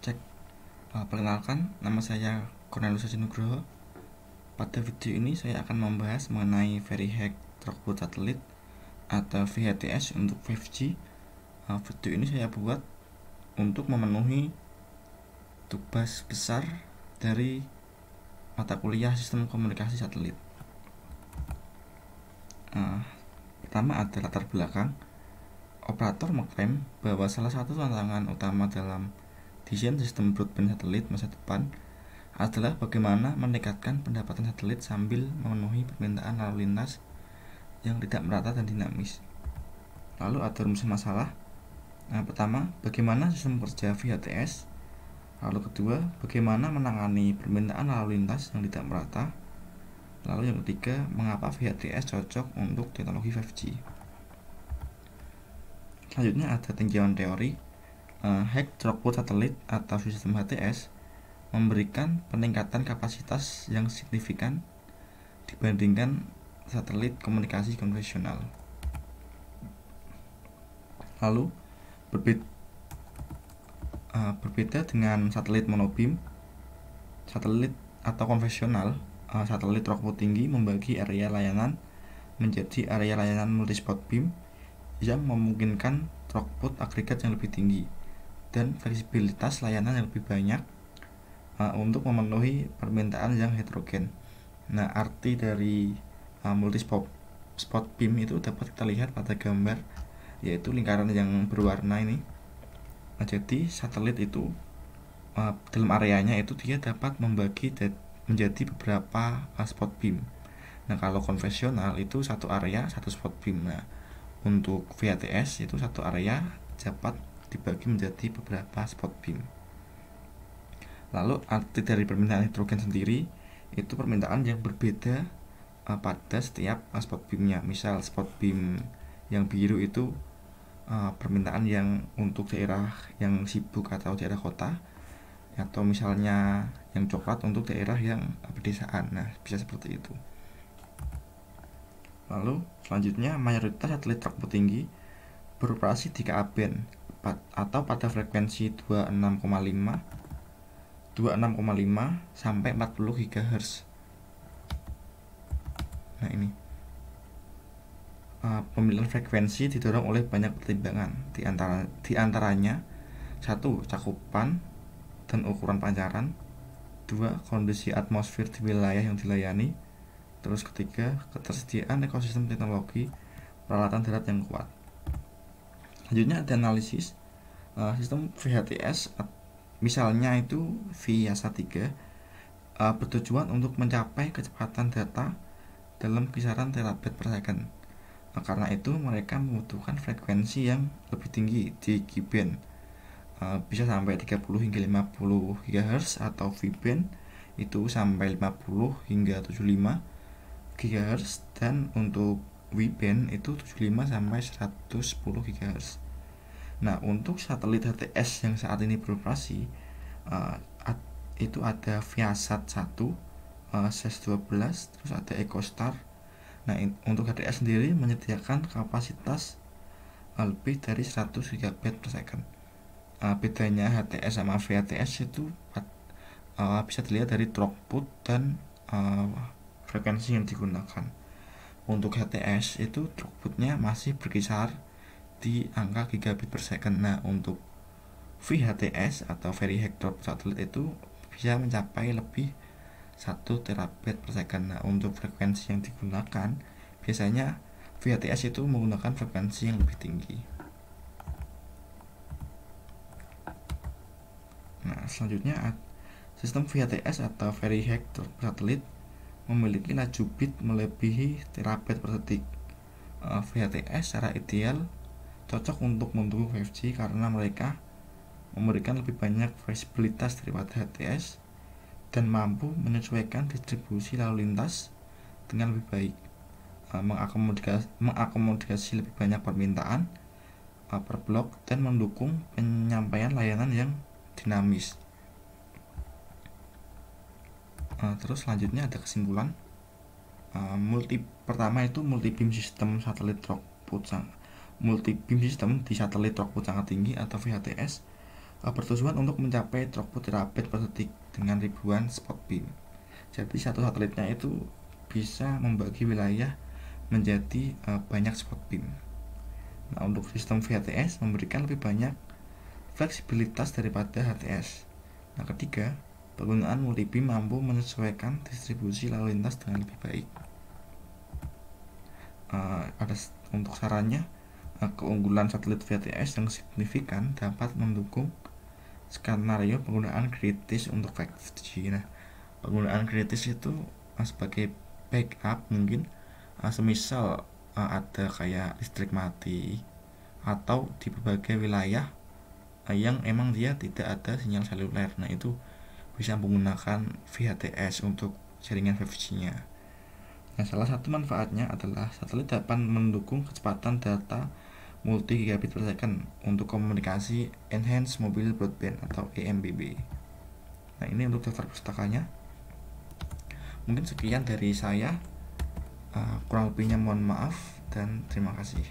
Cek. Perkenalkan, nama saya Cornelius Nugroho. Pada video ini saya akan membahas mengenai Very-Hack Throughput Satelit atau VHTS untuk 5G. Video ini saya buat untuk memenuhi tugas besar dari mata kuliah Sistem Komunikasi Satelit. Pertama ada latar belakang. Operator mengklaim bahwa salah satu tantangan utama dalam desain sistem broadband satelit masa depan adalah bagaimana meningkatkan pendapatan satelit sambil memenuhi permintaan lalu lintas yang tidak merata dan dinamis. Lalu ada rumus masalah. Pertama, bagaimana sistem kerja VHTS. Lalu kedua, bagaimana menangani permintaan lalu lintas yang tidak merata. Lalu yang ketiga, mengapa VHTS cocok untuk teknologi 5G. Selanjutnya ada tinjauan teori. Hack throughput satelit atau sistem HTS memberikan peningkatan kapasitas yang signifikan dibandingkan satelit komunikasi konvensional. Lalu berbeda dengan satelit monobeam, satelit atau konvensional, satelit throughput tinggi membagi area layanan menjadi area layanan multispot beam yang memungkinkan throughput agregat yang lebih tinggi dan fleksibilitas layanan yang lebih banyak untuk memenuhi permintaan yang heterogen. Arti dari multispot beam itu dapat kita lihat pada gambar, yaitu lingkaran yang berwarna ini. Jadi satelit itu dalam areanya itu dia dapat membagi menjadi beberapa spot beam. Kalau konvensional itu satu area satu spot beam. Untuk VHTS itu satu area dapat dibagi menjadi beberapa spot beam. Lalu arti dari permintaan heterogen sendiri itu permintaan yang berbeda pada setiap spot beamnya. Misal spot beam yang biru itu permintaan yang untuk daerah yang sibuk atau daerah kota, atau misalnya yang coklat untuk daerah yang pedesaan. Bisa seperti itu. Lalu selanjutnya, mayoritas satelit throughput tinggi beroperasi di Ka band atau pada frekuensi 26,5 sampai 40 GHz. Ini pemilihan frekuensi didorong oleh banyak pertimbangan, di antaranya 1. Cakupan dan ukuran pancaran. 2. Kondisi atmosfer di wilayah yang dilayani. Terus ketiga, ketersediaan ekosistem teknologi peralatan darat yang kuat. Selanjutnya ada analisis sistem VHTS, misalnya itu VIASA 3, bertujuan untuk mencapai kecepatan data dalam kisaran terabit per second. Karena itu mereka membutuhkan frekuensi yang lebih tinggi di Ki-band, bisa sampai 30 hingga 50 GHz, atau V-band itu sampai 50 hingga 75 GHz, dan untuk W-band itu 75 sampai 110 GHz. Untuk satelit HTS yang saat ini beroperasi itu ada Viasat 1, SES-12, terus ada EchoStar. Untuk HTS sendiri menyediakan kapasitas lebih dari 100 GB per second. Bedanya HTS sama VHTS itu bisa dilihat dari throughput dan frekuensi yang digunakan. Untuk HTS itu throughputnya masih berkisar di angka gigabit per second. Untuk VHTS atau Very-Hack Throughput Satelit itu bisa mencapai lebih 1 terabit per second. Untuk frekuensi yang digunakan biasanya VHTS itu menggunakan frekuensi yang lebih tinggi. Selanjutnya sistem VHTS atau Very-Hack Throughput Satelit memiliki laju bit melebihi terabit per detik. VHTS secara ideal cocok untuk mendukung 5G karena mereka memberikan lebih banyak fleksibilitas daripada HTS dan mampu menyesuaikan distribusi lalu lintas dengan lebih baik, mengakomodasi lebih banyak permintaan per blok dan mendukung penyampaian layanan yang dinamis. Terus selanjutnya ada kesimpulan. Pertama itu multi-beam sistem satelit throughput multi-beam sistem di satelit throughput sangat tinggi atau VHTS bertujuan untuk mencapai throughput terabit per detik dengan ribuan spot beam. Jadi satu satelitnya itu bisa membagi wilayah menjadi banyak spot beam. Nah, untuk sistem VHTS memberikan lebih banyak fleksibilitas daripada HTS. Nah, ketiga, penggunaan multibeam mampu menyesuaikan distribusi lalu lintas dengan lebih baik. Ada untuk sarannya, keunggulan satelit VHTS yang signifikan dapat mendukung skenario penggunaan kritis untuk 5G. Nah, penggunaan kritis itu sebagai backup mungkin semisal ada kayak listrik mati atau di berbagai wilayah yang emang dia tidak ada sinyal seluler. Nah, itu bisa menggunakan VHTS untuk jaringan 5G-nya. Nah, salah satu manfaatnya adalah satelit dapat mendukung kecepatan data multi gigabit per second untuk komunikasi Enhanced Mobile Broadband atau EMBB. Nah, ini untuk daftar pustakanya. Mungkin sekian dari saya, kurang lebihnya mohon maaf dan terima kasih.